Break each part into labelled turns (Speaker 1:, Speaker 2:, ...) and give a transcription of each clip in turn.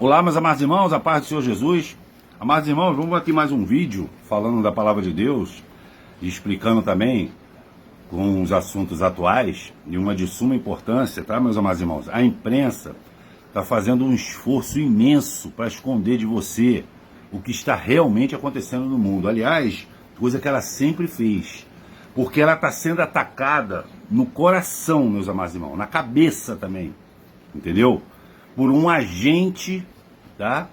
Speaker 1: Olá, meus amados irmãos, a paz do Senhor Jesus. Amados irmãos, vamos aqui mais um vídeo falando da palavra de Deus e explicando também com os assuntos atuais e uma de suma importância, tá, meus amados irmãos? A imprensa está fazendo um esforço imenso para esconder de você o que está realmente acontecendo no mundo. Aliás, coisa que ela sempre fez, porque ela está sendo atacada no coração, meus amados irmãos, na cabeça também, entendeu? Por um agente, tá?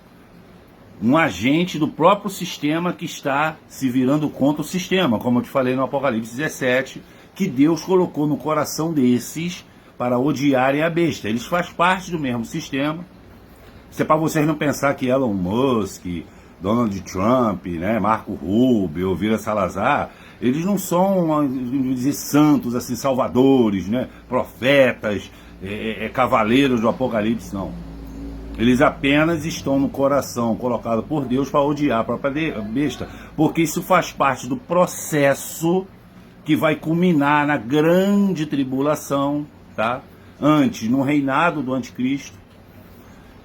Speaker 1: Um agente do próprio sistema que está se virando contra o sistema, como eu te falei no Apocalipse 17, que Deus colocou no coração desses para odiarem a besta. Eles fazem parte do mesmo sistema. Isso é para vocês não pensar que Elon Musk, Donald Trump, né, Marco Rubio, Vila Salazar, eles não são, vamos dizer, santos, assim, salvadores, né, profetas, cavaleiros do Apocalipse, não. Eles apenas estão no coração colocado por Deus para odiar a própria besta, porque isso faz parte do processo que vai culminar na grande tribulação, tá? Antes, no reinado do anticristo.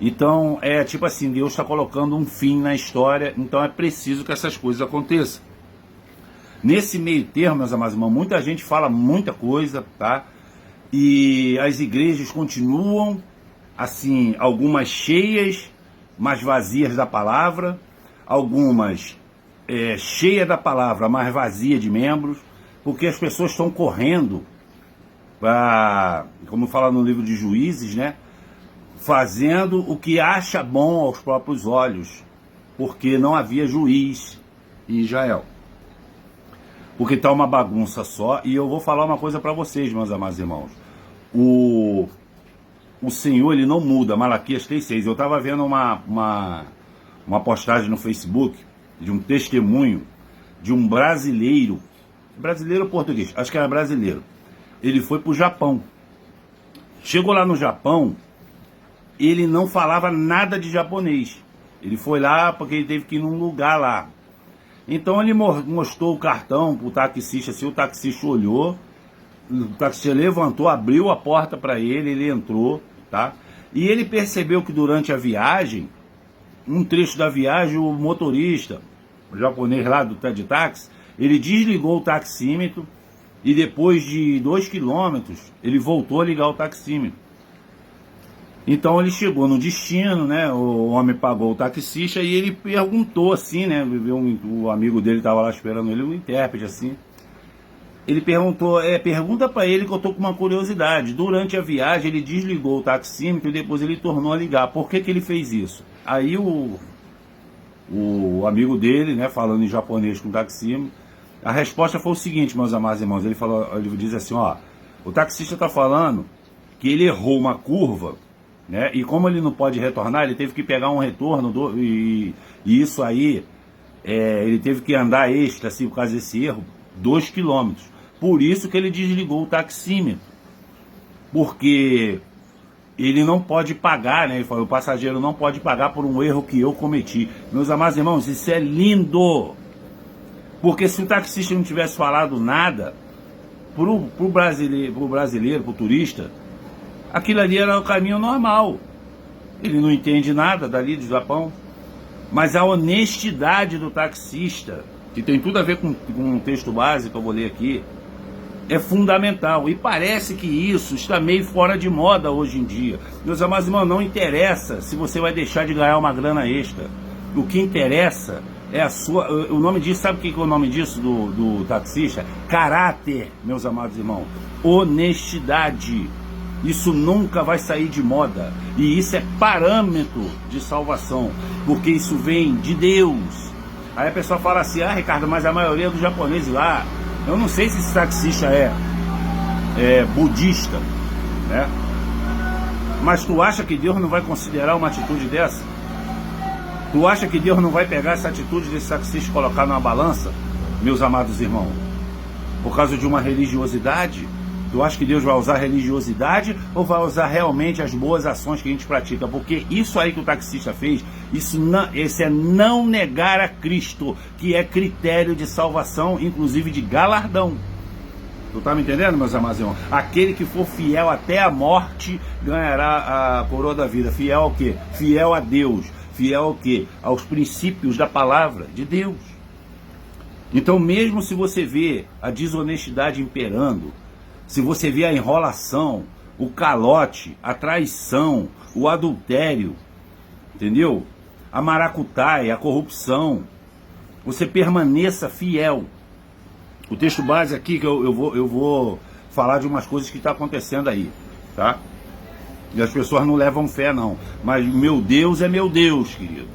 Speaker 1: Então, é tipo assim, Deus está colocando um fim na história, então é preciso que essas coisas aconteçam. Nesse meio termo, meus amados irmãos, muita gente fala muita coisa, tá? E as igrejas continuam, assim, algumas cheias, mas vazias da palavra, algumas cheias da palavra, mas vazias de membros, porque as pessoas estão correndo para, como fala no livro de Juízes, né? Fazendo o que acha bom aos próprios olhos, porque não havia juiz em Israel. Porque está uma bagunça só, e eu vou falar uma coisa para vocês, meus amados irmãos. O Senhor, ele não muda, Malaquias 3,6. Eu estava vendo uma postagem no Facebook de um testemunho de um brasileiro ou português, acho que era brasileiro. Ele foi para o Japão. Chegou lá no Japão, ele não falava nada de japonês. Ele foi lá porque ele teve que ir num lugar lá. Então ele mostrou o cartão pro taxista, assim, o taxista olhou, o taxista levantou, abriu a porta para ele, ele entrou, tá? E ele percebeu que durante a viagem, um trecho da viagem, o motorista, o japonês lá de táxi, ele desligou o taxímetro e depois de 2 quilômetros, ele voltou a ligar o taxímetro. Então ele chegou no destino, né? O homem pagou o taxista e ele perguntou assim, né? O amigo dele estava lá esperando ele, um intérprete assim. Ele perguntou, pergunta para ele que eu tô com uma curiosidade. Durante a viagem ele desligou o taxímetro e depois ele tornou a ligar. Por que ele fez isso? Aí o amigo dele, né? Falando em japonês com o taxímetro, a resposta foi o seguinte, meus amados irmãos. Ele diz assim, ó, o taxista está falando que ele errou uma curva, né? E como ele não pode retornar, ele teve que pegar um retorno e isso aí, ele teve que andar extra, assim, por causa desse erro, 2 quilômetros. Por isso que ele desligou o taxímetro, porque ele não pode pagar, né? Ele falou, o passageiro não pode pagar por um erro que eu cometi. Meus amados irmãos, isso é lindo, porque se o taxista não tivesse falado nada pro brasileiro, pro turista, aquilo ali era o caminho normal. Ele não entende nada dali do Japão. Mas a honestidade do taxista, que tem tudo a ver com um texto básico que eu vou ler aqui, é fundamental. E parece que isso está meio fora de moda hoje em dia. Meus amados irmãos, não interessa se você vai deixar de ganhar uma grana extra. O que interessa é a sua... O nome disso, sabe o que é o nome disso do taxista? Caráter, meus amados irmãos. Honestidade. Isso nunca vai sair de moda. E isso é parâmetro de salvação, porque isso vem de Deus. Aí a pessoa fala assim, Ricardo, mas a maioria dos japoneses lá, eu não sei se esse taxista é budista, né? Mas tu acha que Deus não vai considerar uma atitude dessa? Tu acha que Deus não vai pegar essa atitude desse taxista e colocar numa balança, meus amados irmãos? Por causa de uma religiosidade? Tu acha que Deus vai usar religiosidade ou vai usar realmente as boas ações que a gente pratica? Porque isso aí que o taxista fez, esse é não negar a Cristo, que é critério de salvação, inclusive de galardão. Tu tá me entendendo, meus amados irmãos? Aquele que for fiel até a morte ganhará a coroa da vida. Fiel ao quê? Fiel a Deus. Fiel ao quê? Aos princípios da palavra de Deus. Então, mesmo se você vê a desonestidade imperando, se você vê a enrolação, o calote, a traição, o adultério, entendeu? A maracutaia, a corrupção, você permaneça fiel. O texto base aqui, que eu vou falar de umas coisas que estão acontecendo aí, tá? E as pessoas não levam fé, não. Mas meu Deus é meu Deus, querido.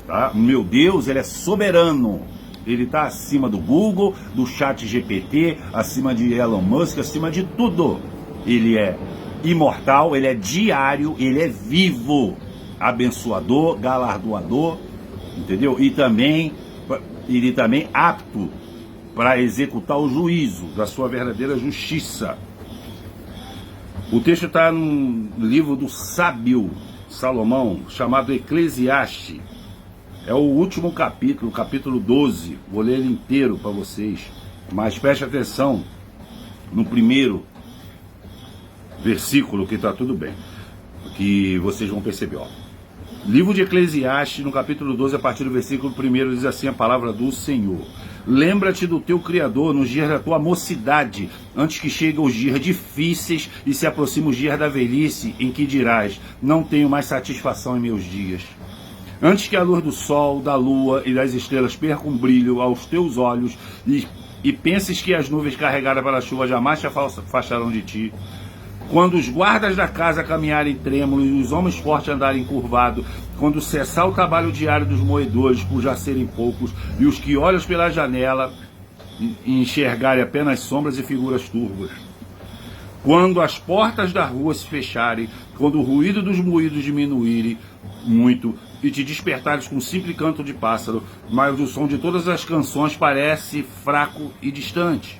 Speaker 1: Tá? Meu Deus, ele é soberano. Ele está acima do Google, do chat GPT, acima de Elon Musk, acima de tudo. Ele é imortal, ele é diário, ele é vivo. Abençoador, galardoador, entendeu? E também, ele também apto para executar o juízo da sua verdadeira justiça. O texto está no livro do sábio Salomão, chamado Eclesiastes. É o último capítulo, capítulo 12. Vou ler ele inteiro para vocês. Mas preste atenção no primeiro versículo, que está tudo bem. Que vocês vão perceber. Ó. Livro de Eclesiastes, no capítulo 12, a partir do versículo 1, diz assim a palavra do Senhor. Lembra-te do teu Criador nos dias da tua mocidade, antes que cheguem os dias difíceis e se aproximem os dias da velhice, em que dirás, não tenho mais satisfação em meus dias. Antes que a luz do sol, da lua e das estrelas percam um brilho aos teus olhos e penses que as nuvens carregadas pela chuva jamais te afastarão de ti. Quando os guardas da casa caminharem trêmulos e os homens fortes andarem curvados, quando cessar o trabalho diário dos moedores, por já serem poucos, e os que olham pela janela e enxergarem apenas sombras e figuras turvas. Quando as portas da rua se fecharem, quando o ruído dos moídos diminuírem muito, e te despertares com um simples canto de pássaro, mas o som de todas as canções parece fraco e distante.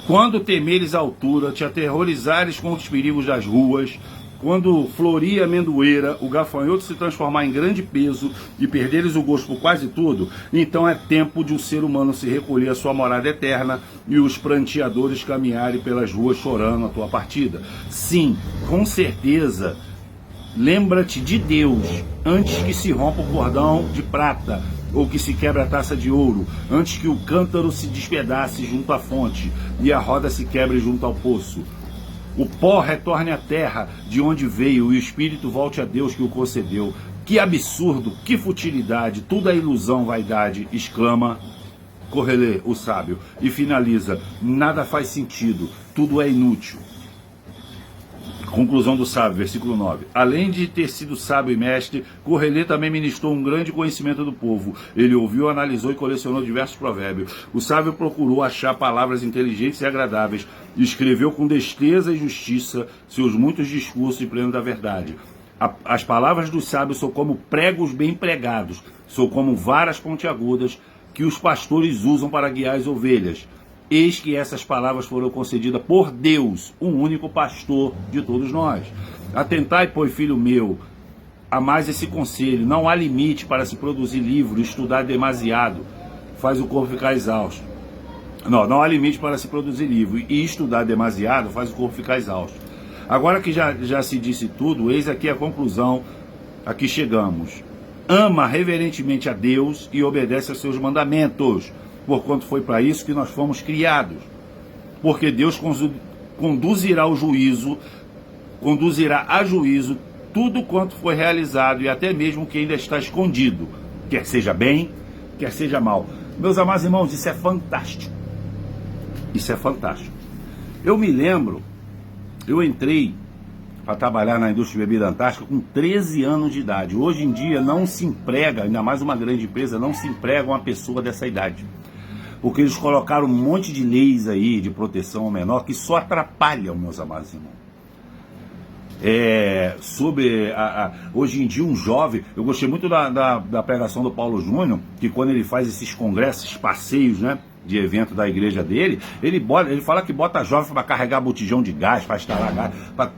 Speaker 1: Quando temeres a altura, te aterrorizares com os perigos das ruas, quando florir a amendoeira, o gafanhoto se transformar em grande peso e perderes o gosto por quase tudo, então é tempo de um ser humano se recolher à sua morada eterna e os pranteadores caminharem pelas ruas chorando a tua partida. Sim, com certeza, lembra-te de Deus antes que se rompa o cordão de prata ou que se quebra a taça de ouro, antes que o cântaro se despedace junto à fonte e a roda se quebre junto ao poço. O pó retorne à terra de onde veio e o espírito volte a Deus que o concedeu. Que absurdo, que futilidade, tudo é ilusão, vaidade, exclama Correlê, o sábio, e finaliza, nada faz sentido, tudo é inútil. Conclusão do sábio, versículo 9. Além de ter sido sábio e mestre, Correlê também ministrou um grande conhecimento do povo. Ele ouviu, analisou e colecionou diversos provérbios. O sábio procurou achar palavras inteligentes e agradáveis. Escreveu com destreza e justiça seus muitos discursos e pleno da verdade. As palavras dos sábios são como pregos bem pregados, são como varas pontiagudas que os pastores usam para guiar as ovelhas. Eis que essas palavras foram concedidas por Deus, o único pastor de todos nós. Atentai, pois, filho meu, a mais esse conselho. Não há limite para se produzir livro, estudar demasiado faz o corpo ficar exausto. Não há limite para se produzir livro, e estudar demasiado faz o corpo ficar exausto. Agora que já se disse tudo, eis aqui a conclusão a que chegamos. Ama reverentemente a Deus e obedece aos seus mandamentos, porquanto foi para isso que nós fomos criados. Porque Deus conduzirá a juízo tudo quanto foi realizado e até mesmo o que ainda está escondido, quer seja bem, quer seja mal. Meus amados irmãos, isso é fantástico. Isso é fantástico. Eu me lembro, eu entrei para trabalhar na indústria de bebida antártica com 13 anos de idade. Hoje em dia não se emprega, ainda mais uma grande empresa, não se emprega uma pessoa dessa idade. Porque eles colocaram um monte de leis aí de proteção ao menor que só atrapalham, meus amados irmãos. Hoje em dia um jovem, eu gostei muito da pregação do Paulo Júnior, que quando ele faz esses congressos, passeios, né, de evento da igreja dele, ele fala que bota jovem para carregar botijão de gás, para instalar gás, para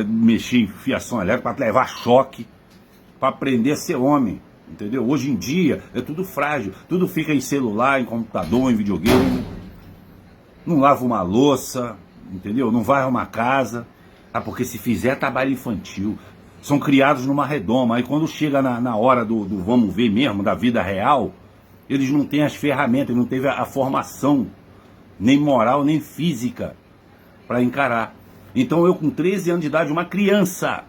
Speaker 1: mexer em fiação elétrica, para levar choque, para aprender a ser homem. Entendeu? Hoje em dia é tudo frágil, tudo fica em celular, em computador, em videogame. não lava uma louça, entendeu? Não vai arrumar casa. Ah, porque se fizer trabalho infantil, são criados numa redoma. Aí quando chega na hora do vamos ver mesmo, da vida real, eles não têm as ferramentas, não teve a formação, nem moral, nem física, para encarar. Então eu com 13 anos de idade, uma criança,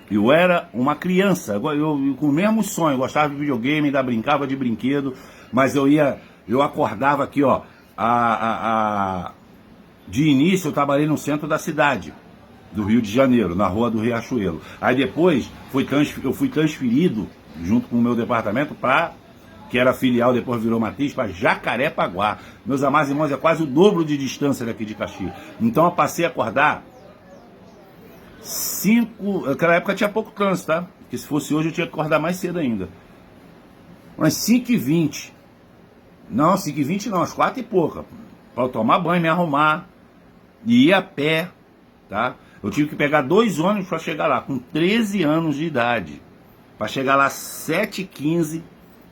Speaker 1: eu era uma criança, eu com o mesmo sonho, gostava de videogame, ainda brincava de brinquedo, mas eu acordava aqui, ó, de início eu trabalhei no centro da cidade, do Rio de Janeiro, na rua do Riachuelo. Aí depois eu fui transferido, junto com o meu departamento, para, que era filial, depois virou matriz, para Jacarepaguá. Meus amados irmãos, é quase o dobro de distância daqui de Caxias. Então eu passei a acordar naquela época tinha pouco trânsito, tá? Porque se fosse hoje eu tinha que acordar mais cedo ainda. Mas 5h20. Não, 5h20 não, às 4 e pouca. Para eu tomar banho, me arrumar, e ir a pé, tá? Eu tive que pegar 2 ônibus para chegar lá, com 13 anos de idade. Para chegar lá às 7h15,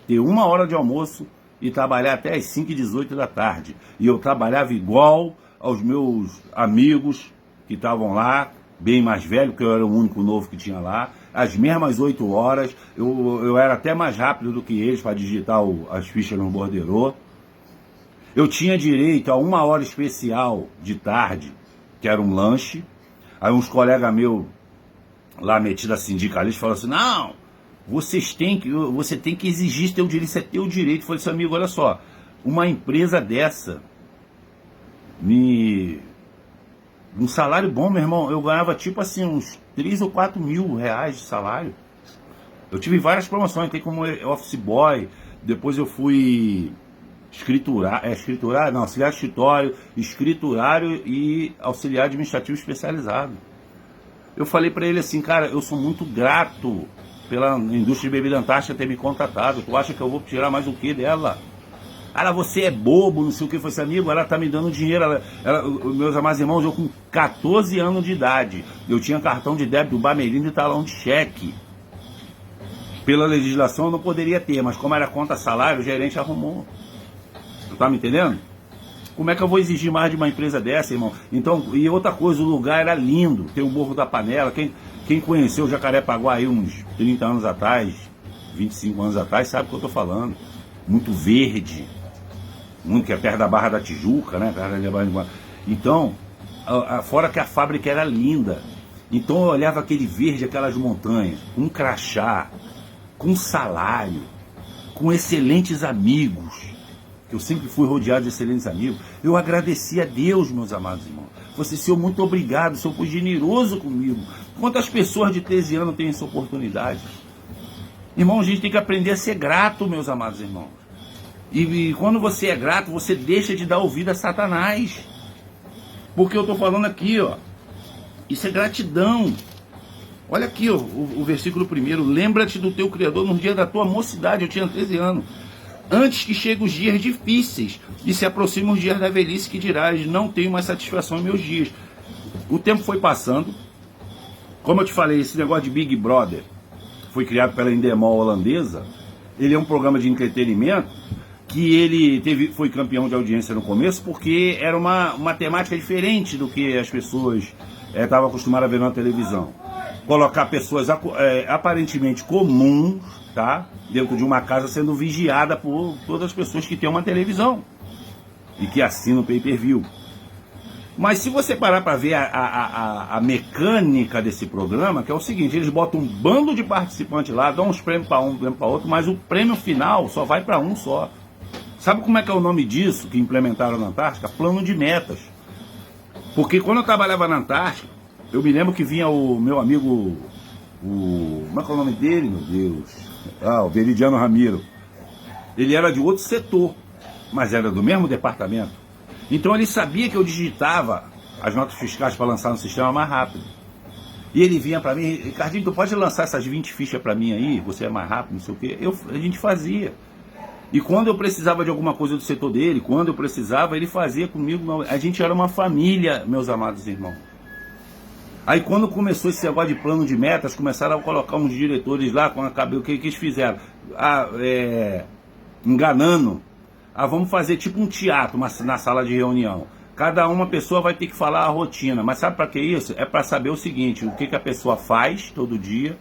Speaker 1: ter 1 hora de almoço e trabalhar até às 5h18 da tarde. E eu trabalhava igual aos meus amigos que estavam lá, bem mais velho, porque eu era o único novo que tinha lá. As mesmas 8 horas, eu era até mais rápido do que eles para digitar as fichas no borderô. Eu tinha direito a 1 hora especial de tarde, que era um lanche. Aí uns colegas meus, lá metidos a sindicalista, falaram assim, não, você tem que exigir teu direito, isso é teu direito. Eu falei assim, amigo, olha só, uma empresa dessa, um salário bom, meu irmão, eu ganhava tipo assim, uns 3 ou 4 mil reais de salário. Eu tive várias promoções, tem como office boy, depois eu fui auxiliar de escritório, escriturário e auxiliar administrativo especializado. Eu falei pra ele assim, cara, eu sou muito grato pela indústria de bebida Antártica ter me contratado. Tu acha que eu vou tirar mais o que dela? Cara, você é bobo, não sei o que. Foi esse amigo, ela tá me dando dinheiro. Meus amados irmãos, eu com 14 anos de idade, eu tinha cartão de débito, Bamerinda e talão de cheque. Pela legislação eu não poderia ter, mas como era conta salário, o gerente arrumou. Tu tá me entendendo? Como é que eu vou exigir mais de uma empresa dessa, irmão? Então, e outra coisa, o lugar era lindo. Tem o Morro da Panela. Quem conheceu o Jacarepaguá aí uns 30 anos atrás, 25 anos atrás, sabe o que eu tô falando. Muito verde. Muito, que é perto da Barra da Tijuca, né? Então, fora que a fábrica era linda. Então eu olhava aquele verde, aquelas montanhas, com um crachá, com salário, com excelentes amigos. Eu sempre fui rodeado de excelentes amigos. Eu agradeci a Deus, meus amados irmãos. Você, Senhor, muito obrigado. Senhor, foi generoso comigo. Quantas pessoas de 13 anos têm essa oportunidade? Irmão, a gente tem que aprender a ser grato, meus amados irmãos. E quando você é grato, você deixa de dar ouvido a Satanás. Porque eu estou falando aqui, ó. Isso é gratidão. Olha aqui, ó, o versículo 1. Lembra-te do teu Criador no dia da tua mocidade. Eu tinha 13 anos. Antes que cheguem os dias difíceis e se aproximem os dias da velhice, que dirás, não tenho mais satisfação em meus dias. O tempo foi passando. Como eu te falei, esse negócio de Big Brother foi criado pela Endemol holandesa. Ele é um programa de entretenimento que ele foi campeão de audiência no começo porque era uma temática diferente do que as pessoas estavam acostumadas a ver na televisão. Colocar pessoas aparentemente comuns, tá, dentro de uma casa sendo vigiada por todas as pessoas que têm uma televisão e que assinam o pay-per-view. Mas se você parar para ver a mecânica desse programa, que é o seguinte, eles botam um bando de participantes lá, dão uns prêmios para um, prêmio para outro, mas o prêmio final só vai para um só. Sabe como é que é o nome disso que implementaram na Antártica? Plano de metas. Porque quando eu trabalhava na Antártica, eu me lembro que vinha o meu amigo, como é que é o nome dele, meu Deus? O Veridiano Ramiro. Ele era de outro setor, mas era do mesmo departamento. Então ele sabia que eu digitava as notas fiscais para lançar no sistema mais rápido. E ele vinha para mim, Ricardinho, tu pode lançar essas 20 fichas para mim aí? Você é mais rápido, não sei o quê. A gente fazia. E quando eu precisava de alguma coisa do setor dele, quando eu precisava, ele fazia comigo. A gente era uma família, meus amados irmãos. Aí quando começou esse negócio de plano de metas, começaram a colocar uns diretores lá, com a cabeça, o que eles fizeram? Enganando vamos fazer tipo um teatro na sala de reunião. Cada uma pessoa vai ter que falar a rotina. Mas sabe para que isso? É para saber o seguinte, o que a pessoa faz todo dia,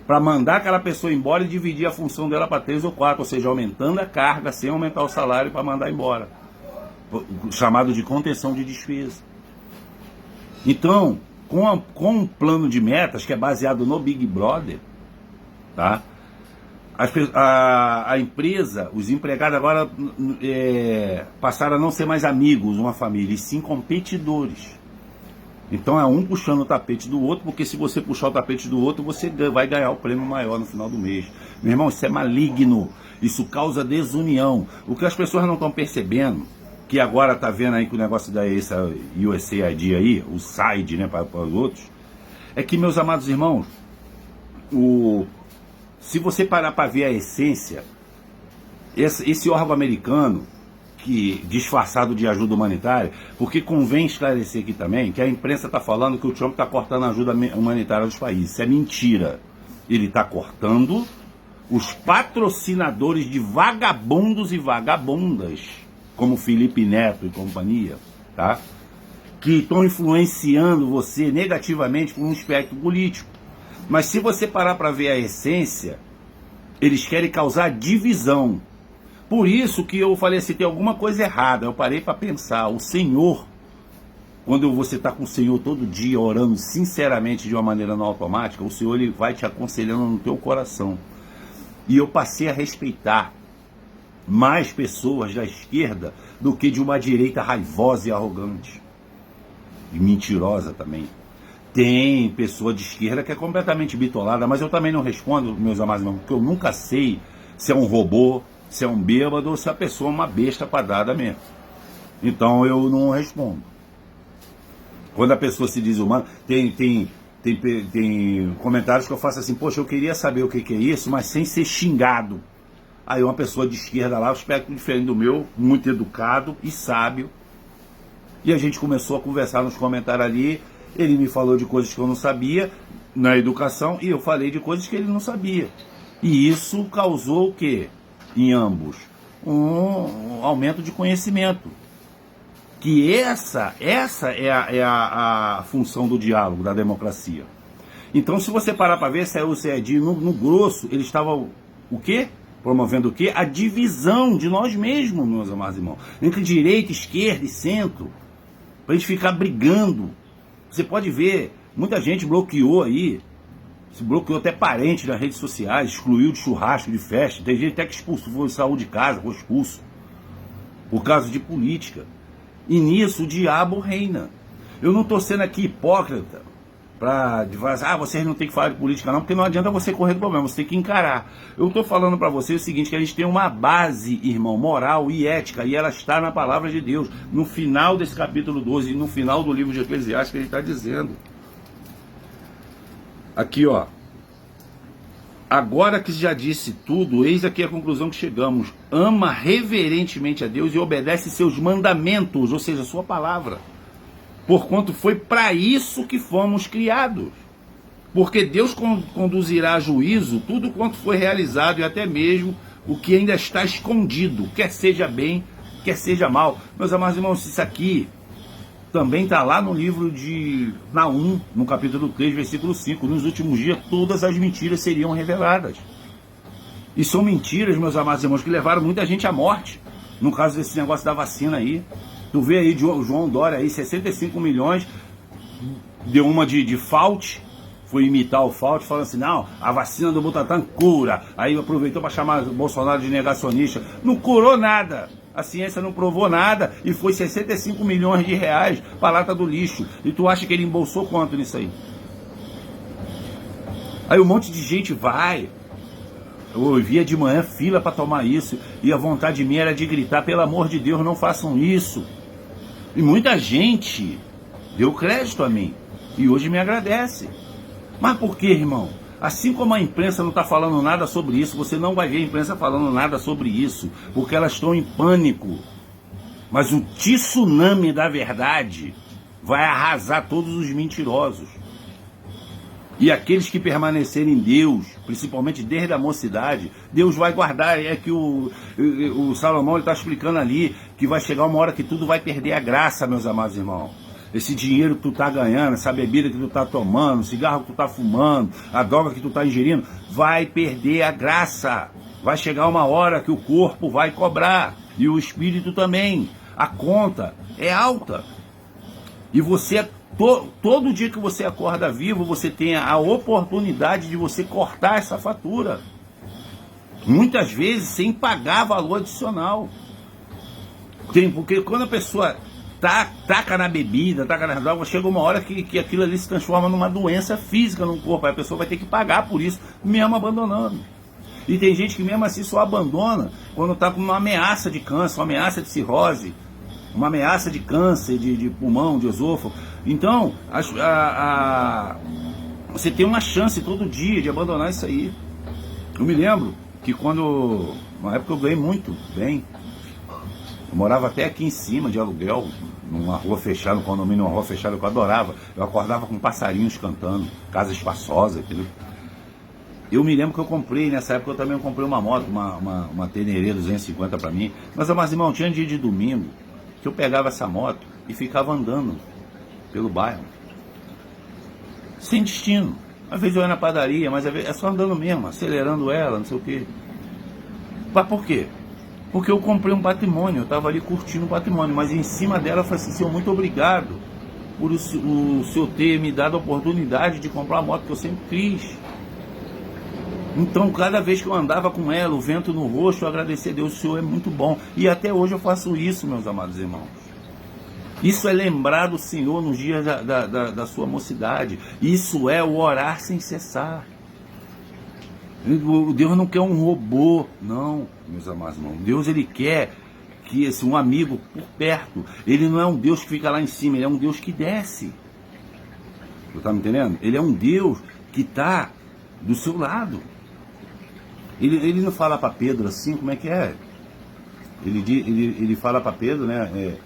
Speaker 1: para mandar aquela pessoa embora e dividir a função dela para 3 ou 4, ou seja, aumentando a carga sem aumentar o salário para mandar embora. Chamado de contenção de despesa. Então, com um plano de metas que é baseado no Big Brother, tá? A empresa, os empregados agora passaram a não ser mais amigos, uma família, e sim competidores. Então é um puxando o tapete do outro, porque se você puxar o tapete do outro, você vai ganhar o prêmio maior no final do mês. Meu irmão, isso é maligno, isso causa desunião. O que as pessoas não estão percebendo, que agora tá vendo aí com o negócio da USAID aí, o SAID, né, para os outros, é que, meus amados irmãos, se você parar para ver a essência, esse órgão americano, que disfarçado de ajuda humanitária, porque convém esclarecer aqui também que a imprensa está falando que o Trump está cortando a ajuda humanitária dos países. Isso é mentira. Ele está cortando os patrocinadores de vagabundos e vagabundas, como Felipe Neto e companhia, tá? Que estão influenciando você negativamente por um espectro político. Mas se você parar para ver a essência, eles querem causar divisão. Por isso que eu falei assim, tem alguma coisa errada. Eu parei para pensar, o Senhor, quando você está com o Senhor todo dia orando sinceramente de uma maneira não automática, o Senhor ele vai te aconselhando no teu coração. E eu passei a respeitar mais pessoas da esquerda do que de uma direita raivosa e arrogante. E mentirosa também. Tem pessoa de esquerda que é completamente bitolada, mas eu também não respondo, meus amados irmãos, porque eu nunca sei se é um robô, se é um bêbado ou se a pessoa é uma besta quadrada mesmo. Então eu não respondo. Quando a pessoa se diz humana, tem comentários que eu faço assim, poxa, eu queria saber o que é isso, mas sem ser xingado. Aí uma pessoa de esquerda lá, um espectro diferente do meu, muito educado e sábio. E a gente começou a conversar nos comentários ali, ele me falou de coisas que eu não sabia na educação e eu falei de coisas que ele não sabia. E isso causou o quê? Em ambos um aumento de conhecimento, que essa é a função do diálogo, da democracia. Então, se você parar para ver, saiu o CED no grosso, ele estava o quê? Promovendo o quê? A divisão de nós mesmos, meus amados irmãos, entre direita, esquerda e centro, para a gente ficar brigando. Você pode ver, muita gente bloqueou aí, se bloqueou até parente nas redes sociais, excluiu de churrasco, de festa. Tem gente até que expulsou, foi saúde de casa, foi expulso. Por causa de política. E nisso o diabo reina. Eu não estou sendo aqui hipócrita para dizer, vocês não tem que falar de política não, porque não adianta você correr do problema, você tem que encarar. Eu estou falando para você o seguinte, que a gente tem uma base, irmão, moral e ética, e ela está na palavra de Deus. No final desse capítulo 12 e no final do livro de Eclesiastes, ele está dizendo. Aqui, ó. Agora que já disse tudo, eis aqui a conclusão que chegamos. Ama reverentemente a Deus e obedece seus mandamentos, ou seja, sua palavra. Porquanto foi para isso que fomos criados. Porque Deus conduzirá a juízo tudo quanto foi realizado e até mesmo o que ainda está escondido, quer seja bem, quer seja mal. Meus amados irmãos, isso aqui também está lá no livro de Naum, no capítulo 3, versículo 5. Nos últimos dias, todas as mentiras seriam reveladas. E são mentiras, meus amados irmãos, que levaram muita gente à morte. No caso desse negócio da vacina aí. Tu vê aí, João Dória aí, 65 milhões, deu uma de Fauci, foi imitar o Fauci, falando assim, não, a vacina do Butantan cura. Aí aproveitou para chamar o Bolsonaro de negacionista. Não curou nada. A ciência não provou nada e foi 65 milhões de reais para a lata do lixo. E tu acha que ele embolsou quanto nisso aí? Aí um monte de gente vai. Eu via de manhã fila para tomar isso. E a vontade minha era de gritar, pelo amor de Deus, não façam isso. E muita gente deu crédito a mim. E hoje me agradece. Mas por que, irmão? Assim como a imprensa não está falando nada sobre isso, você não vai ver a imprensa falando nada sobre isso, porque elas estão em pânico. Mas o tsunami da verdade vai arrasar todos os mentirosos. E aqueles que permanecerem em Deus, principalmente desde a mocidade, Deus vai guardar. É que o Salomão está explicando ali que vai chegar uma hora que tudo vai perder a graça, meus amados irmãos. Esse dinheiro que tu tá ganhando, essa bebida que tu tá tomando, o cigarro que tu tá fumando, a droga que tu tá ingerindo, vai perder a graça. Vai chegar uma hora que o corpo vai cobrar, e o espírito também. A conta é alta. E você, todo dia que você acorda vivo, você tem a oportunidade de você cortar essa fatura. Muitas vezes sem pagar valor adicional. Porque quando a pessoa taca na bebida, taca na droga, chega uma hora que aquilo ali se transforma numa doença física no corpo. Aí a pessoa vai ter que pagar por isso, mesmo abandonando. E tem gente que mesmo assim só abandona quando está com uma ameaça de câncer, uma ameaça de cirrose, uma ameaça de câncer de pulmão, de esôfago. Então, você tem uma chance todo dia de abandonar isso aí. Eu me lembro que na época eu ganhei muito bem. Eu morava até aqui em cima de aluguel, numa rua fechada, num condomínio, numa rua fechada que eu adorava. Eu acordava com passarinhos cantando, casa espaçosa, entendeu? Eu me lembro que eu comprei, nessa época eu também comprei uma moto, uma Teneré 250 para mim. Mas, irmão, tinha dia de domingo que eu pegava essa moto e ficava andando pelo bairro, sem destino. Às vezes eu ia na padaria, mas às vezes é só andando mesmo, acelerando ela, não sei o quê. Mas por quê? Porque eu comprei um patrimônio, eu estava ali curtindo o patrimônio, mas em cima dela eu falei assim, Senhor, muito obrigado por o Senhor ter me dado a oportunidade de comprar uma moto que eu sempre quis. Então, cada vez que eu andava com ela, o vento no rosto, eu agradecia a Deus, o Senhor é muito bom. E até hoje eu faço isso, meus amados irmãos. Isso é lembrar do Senhor nos dias da sua mocidade. Isso é o orar sem cessar. Deus não quer um robô, não, meus amados irmãos. Deus, ele quer que um amigo por perto. Ele não é um Deus que fica lá em cima, ele é um Deus que desce. Você está me entendendo? Ele é um Deus que está do seu lado. Ele não fala para Pedro assim, como é que é? Ele fala para Pedro, né?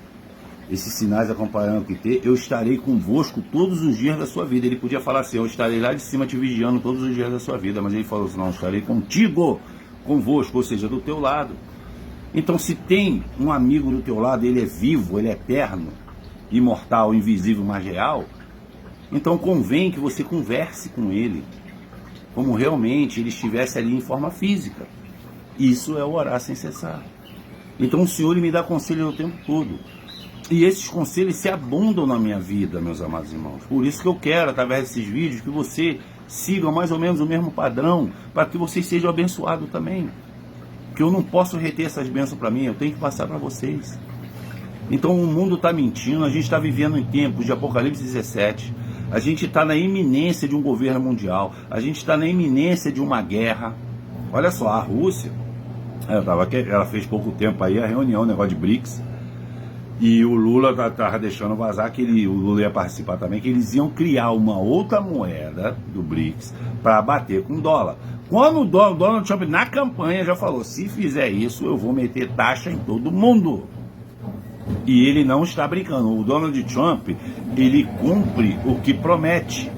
Speaker 1: Esses sinais acompanhando que ter, eu estarei convosco todos os dias da sua vida. Ele podia falar assim, eu estarei lá de cima te vigiando todos os dias da sua vida, mas ele falou assim, não, eu estarei contigo, convosco, ou seja, do teu lado. Então, se tem um amigo do teu lado, ele é vivo, ele é eterno, imortal, invisível, mas real, então convém que você converse com ele, como realmente ele estivesse ali em forma física. Isso é o orar sem cessar. Então o Senhor me dá conselho o tempo todo. E esses conselhos se abundam na minha vida, meus amados irmãos. Por isso que eu quero, através desses vídeos, que você siga mais ou menos o mesmo padrão, para que vocês sejam abençoados também. Que eu não posso reter essas bênçãos para mim, eu tenho que passar para vocês. Então o mundo está mentindo, a gente está vivendo em tempos de Apocalipse 17. A gente está na iminência de um governo mundial. A gente está na iminência de uma guerra. Olha só, a Rússia, ela fez pouco tempo aí a reunião, o negócio de BRICS. E o Lula estava deixando vazar que o Lula ia participar também, que eles iam criar uma outra moeda do BRICS para bater com o dólar. Quando o Donald Trump na campanha já falou, se fizer isso eu vou meter taxa em todo mundo. E ele não está brincando. O Donald Trump, ele cumpre o que promete.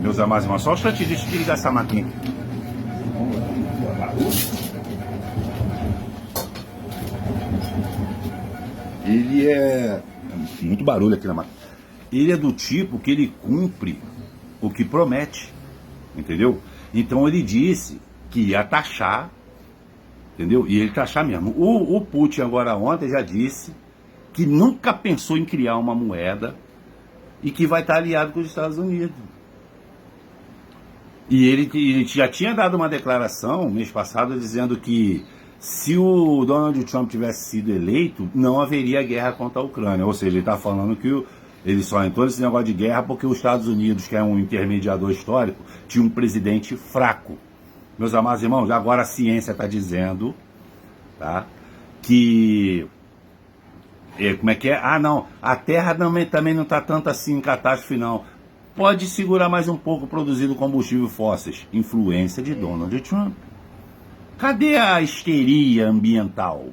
Speaker 1: Meus amados irmãos, só um instantinho, deixa eu ligar essa máquina aqui. Ele é muito barulho aqui na máquina. Ele é do tipo que ele cumpre o que promete. Entendeu? Então ele disse que ia taxar. Entendeu? E ele taxar mesmo. O Putin agora ontem já disse que nunca pensou em criar uma moeda e que vai estar aliado com os Estados Unidos. E ele já tinha dado uma declaração mês passado dizendo que se o Donald Trump tivesse sido eleito, não haveria guerra contra a Ucrânia. Ou seja, ele está falando que ele só entrou nesse negócio de guerra porque os Estados Unidos, que é um intermediador histórico, tinha um presidente fraco. Meus amados irmãos, agora a ciência está dizendo, tá, que... como é que é? Ah, não, a Terra também não está tanto assim em catástrofe, não. Pode segurar mais um pouco produzindo combustível fósseis. Influência de Donald Trump. Cadê a histeria ambiental?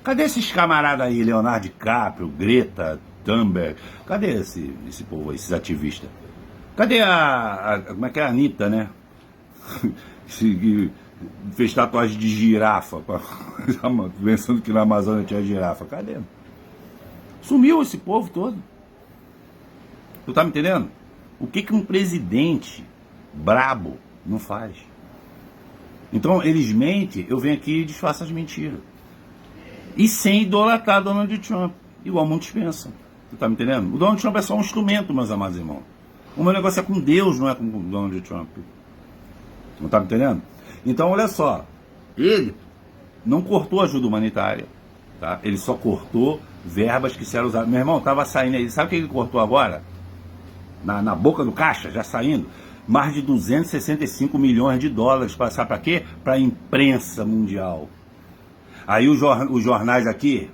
Speaker 1: Cadê esses camaradas aí, Leonardo DiCaprio, Greta Thunberg? Cadê esse povo aí, esses ativistas? Cadê como é que é a Anitta, né? Que fez tatuagem de girafa, pensando que na Amazônia tinha girafa. Cadê? Sumiu esse povo todo. Tu tá me entendendo? O que um presidente brabo não faz? Então eles mentem, eu venho aqui e disfarço as mentiras. E sem idolatrar Donald Trump, igual muitos pensam. Tu tá me entendendo? O Donald Trump é só um instrumento, meus amados irmãos. O meu negócio é com Deus, não é com o Donald Trump. Não tá me entendendo? Então, olha só. Ele não cortou ajuda humanitária, tá? Ele só cortou verbas que serão usadas. Meu irmão, tava saindo aí. Sabe o que ele cortou agora? Na boca do caixa, já saindo. Mais de 265 milhões de dólares. Passar para quê? Para a imprensa mundial. Aí os jornais aqui,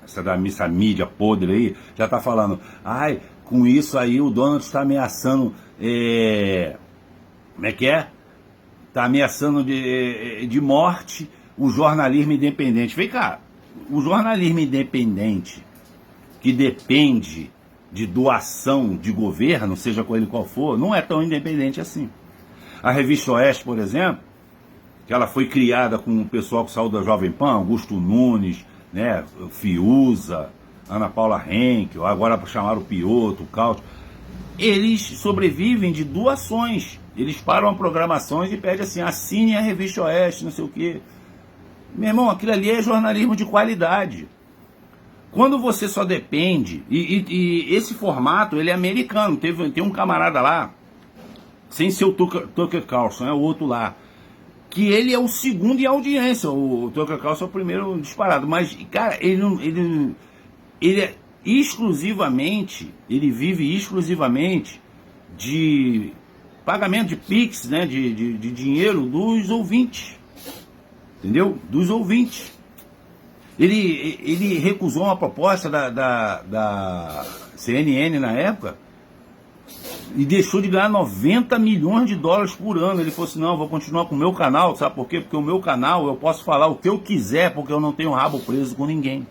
Speaker 1: essa mídia podre aí, já tá falando, ai, com isso aí o Donald está ameaçando, como é que é? Está ameaçando de morte o jornalismo independente. Vem cá, o jornalismo independente, que depende de doação de governo, seja com ele qual for, não é tão independente assim. A Revista Oeste, por exemplo, que ela foi criada com o pessoal que saiu da Jovem Pan, Augusto Nunes, né, Fiuza, Ana Paula Henkel, agora chamaram o Pioto, o Cautio. Eles sobrevivem de doações. Eles param a programações e pedem assim, assine a Revista Oeste, não sei o quê. Meu irmão, aquilo ali é jornalismo de qualidade. Quando você só depende, e esse formato, ele é americano. Tem um camarada lá, sem ser o Tucker Carlson, é o outro lá, que ele é o segundo em audiência. O Tucker Carlson é o primeiro disparado. Mas, cara, ele é exclusivamente, ele vive exclusivamente de pagamento de Pix, né, de dinheiro dos ouvintes. Entendeu? Dos ouvintes. Ele recusou uma proposta da CNN na época e deixou de ganhar 90 milhões de dólares por ano. Ele falou assim, não, eu vou continuar com o meu canal, sabe por quê? Porque o meu canal eu posso falar o que eu quiser, porque eu não tenho rabo preso com ninguém.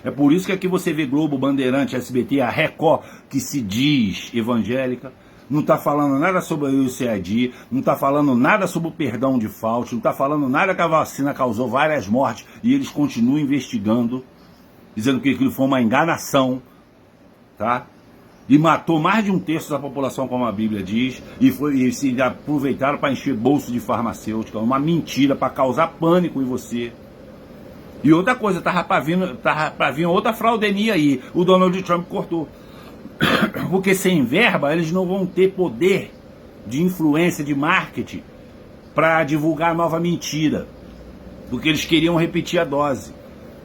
Speaker 1: É por isso que aqui você vê Globo, Bandeirante, SBT, a Record, que se diz evangélica, não está falando nada sobre o UCAD, não está falando nada sobre o perdão de Fauci, não está falando nada que a vacina causou várias mortes, e eles continuam investigando, dizendo que aquilo foi uma enganação, tá? E matou mais de um terço da população, como a Bíblia diz, e se aproveitaram para encher bolso de farmacêutica, uma mentira para causar pânico em você. E outra coisa, tava para vir outra fraudemia aí, o Donald Trump cortou. Porque sem verba eles não vão ter poder de influência, de marketing, para divulgar a nova mentira. Porque eles queriam repetir a dose.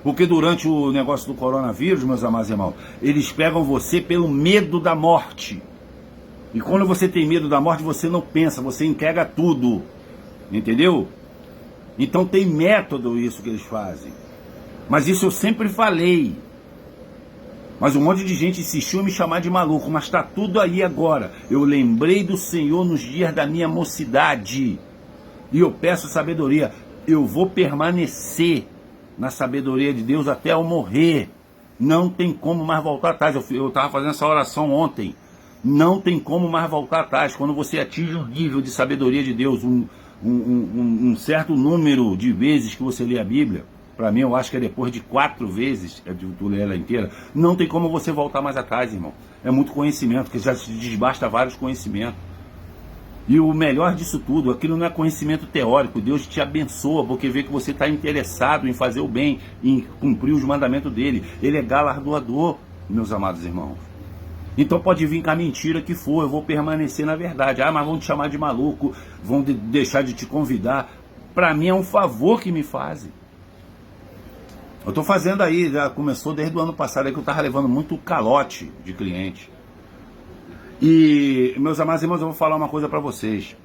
Speaker 1: Porque durante o negócio do coronavírus, meus amados irmãos, eles pegam você pelo medo da morte. E quando você tem medo da morte, você não pensa, você entrega tudo. Entendeu? Então tem método isso que eles fazem. Mas isso eu sempre falei. Mas um monte de gente insistiu em me chamar de maluco, mas está tudo aí agora. Eu lembrei do Senhor nos dias da minha mocidade. E eu peço sabedoria. Eu vou permanecer na sabedoria de Deus até eu morrer. Não tem como mais voltar atrás. Eu estava fazendo essa oração ontem. Não tem como mais voltar atrás. Quando você atinge um nível de sabedoria de Deus, um certo número de vezes que você lê a Bíblia, para mim eu acho que é depois de 4 vezes, tu lê ela inteira, não tem como você voltar mais atrás, irmão. É muito conhecimento, que já te desbasta vários conhecimentos. E o melhor disso tudo, aquilo não é conhecimento teórico. Deus te abençoa porque vê que você está interessado em fazer o bem, em cumprir os mandamentos dele. Ele é galardoador, meus amados irmãos. Então pode vir com a mentira que for, eu vou permanecer na verdade. Ah, mas vão te chamar de maluco, vão deixar de te convidar. Para mim é um favor que me fazem. Eu estou fazendo aí, já começou desde o ano passado aí que eu estava levando muito calote de cliente. E, meus amados irmãos, eu vou falar uma coisa para vocês.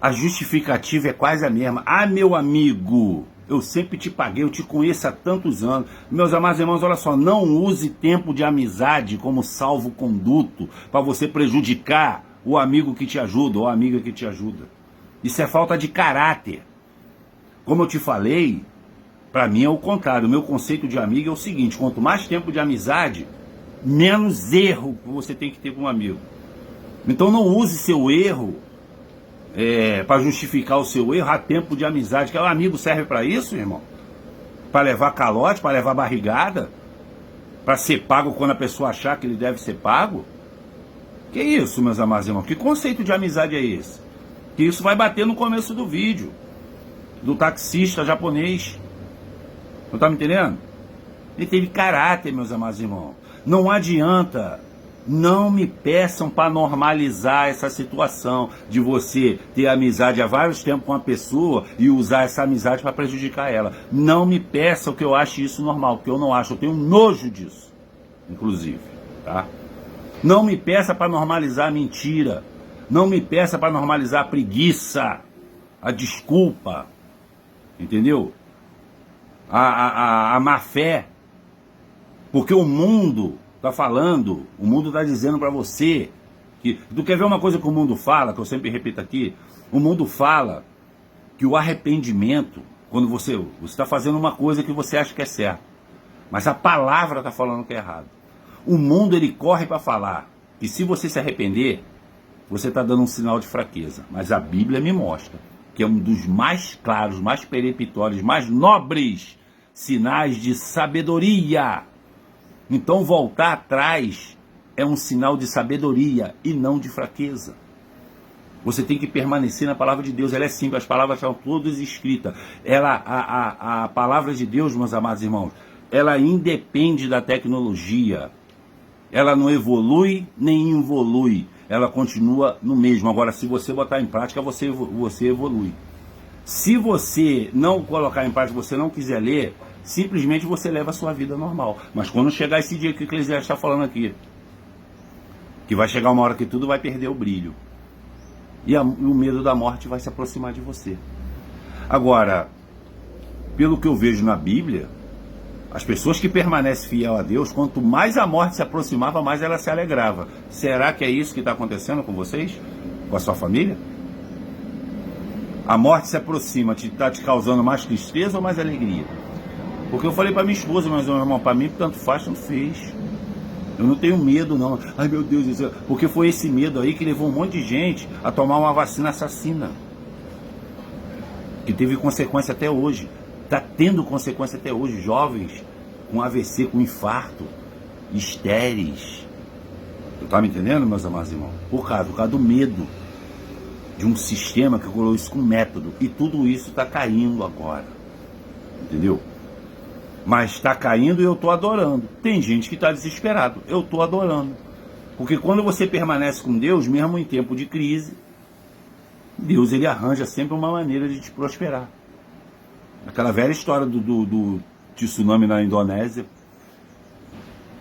Speaker 1: A justificativa é quase a mesma. Ah, meu amigo, eu sempre te paguei, eu te conheço há tantos anos. Meus amados irmãos, olha só, não use tempo de amizade como salvo-conduto para você prejudicar o amigo que te ajuda ou a amiga que te ajuda. Isso é falta de caráter. Como eu te falei, para mim é o contrário. O meu conceito de amigo é o seguinte: quanto mais tempo de amizade, menos erro você tem que ter com um amigo. Então não use seu erro para justificar o seu erro a tempo de amizade, que o amigo serve para isso, irmão? Para levar calote, para levar barrigada? Para ser pago quando a pessoa achar que ele deve ser pago? Que isso, meus amados irmãos? Que conceito de amizade é esse? Que isso vai bater no começo do vídeo, do taxista japonês. Não tá me entendendo? Ele teve caráter, meus amados irmãos. Não adianta, não me peçam para normalizar essa situação de você ter amizade há vários tempos com uma pessoa e usar essa amizade para prejudicar ela. Não me peçam que eu ache isso normal, porque eu não acho, eu tenho nojo disso, inclusive, tá? Não me peça para normalizar a mentira. Não me peça para normalizar a preguiça, a desculpa, entendeu? A má fé. Porque o mundo está falando, o mundo está dizendo para você que... Tu quer ver uma coisa que o mundo fala, que eu sempre repito aqui? O mundo fala que o arrependimento, quando você está fazendo uma coisa que você acha que é certo, mas a palavra está falando que é errado. O mundo, ele corre para falar que se você se arrepender, você está dando um sinal de fraqueza. Mas a Bíblia me mostra que é um dos mais claros, mais peremptórios, mais nobres sinais de sabedoria. Então voltar atrás é um sinal de sabedoria e não de fraqueza. Você tem que permanecer na palavra de Deus. Ela é simples, as palavras estão todas escritas. A palavra de Deus, meus amados irmãos, ela independe da tecnologia. Ela não evolui nem involui. Ela continua no mesmo. Agora, se você botar em prática, você evolui. Se você não colocar em prática, você não quiser ler, simplesmente você leva a sua vida normal. Mas quando chegar esse dia que o Eclesiastes está falando aqui, que vai chegar uma hora que tudo vai perder o brilho. E o medo da morte vai se aproximar de você. Agora, pelo que eu vejo na Bíblia, as pessoas que permanecem fiel a Deus, quanto mais a morte se aproximava, mais ela se alegrava. Será que é isso que está acontecendo com vocês? Com a sua família? A morte se aproxima, está te causando mais tristeza ou mais alegria? Porque eu falei para minha esposa, mas meu irmão, para mim tanto faz, tanto fez. Eu não tenho medo não. Ai meu Deus do céu. Porque foi esse medo aí que levou um monte de gente a tomar uma vacina assassina. Que teve consequência até hoje. Está tendo consequência até hoje. Jovens com AVC, com infarto, estéreis. Tu tá me entendendo, meus amados irmãos? Por causa do medo de um sistema que colocou isso com método. E tudo isso está caindo agora. Entendeu? Mas está caindo e eu estou adorando. Tem gente que está desesperado. Eu estou adorando. Porque quando você permanece com Deus, mesmo em tempo de crise, Deus ele arranja sempre uma maneira de te prosperar. Aquela velha história do tsunami na Indonésia,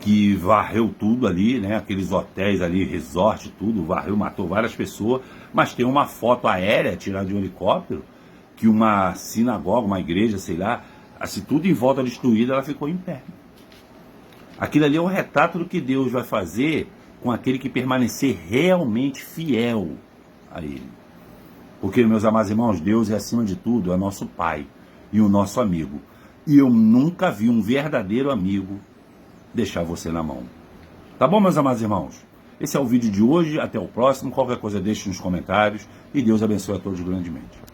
Speaker 1: que varreu tudo ali, né? Aqueles hotéis ali, resort, tudo, varreu, matou várias pessoas. Mas tem uma foto aérea tirada de um helicóptero, que uma sinagoga, uma igreja, sei lá, assim, tudo em volta destruída, ela ficou em pé. Aquilo ali é um retrato do que Deus vai fazer com aquele que permanecer realmente fiel a Ele. Porque, meus amados irmãos, Deus é acima de tudo, é nosso Pai e o nosso amigo. E eu nunca vi um verdadeiro amigo deixar você na mão. Tá bom, meus amados irmãos? Esse é o vídeo de hoje, até o próximo. Qualquer coisa deixe nos comentários e Deus abençoe a todos grandemente.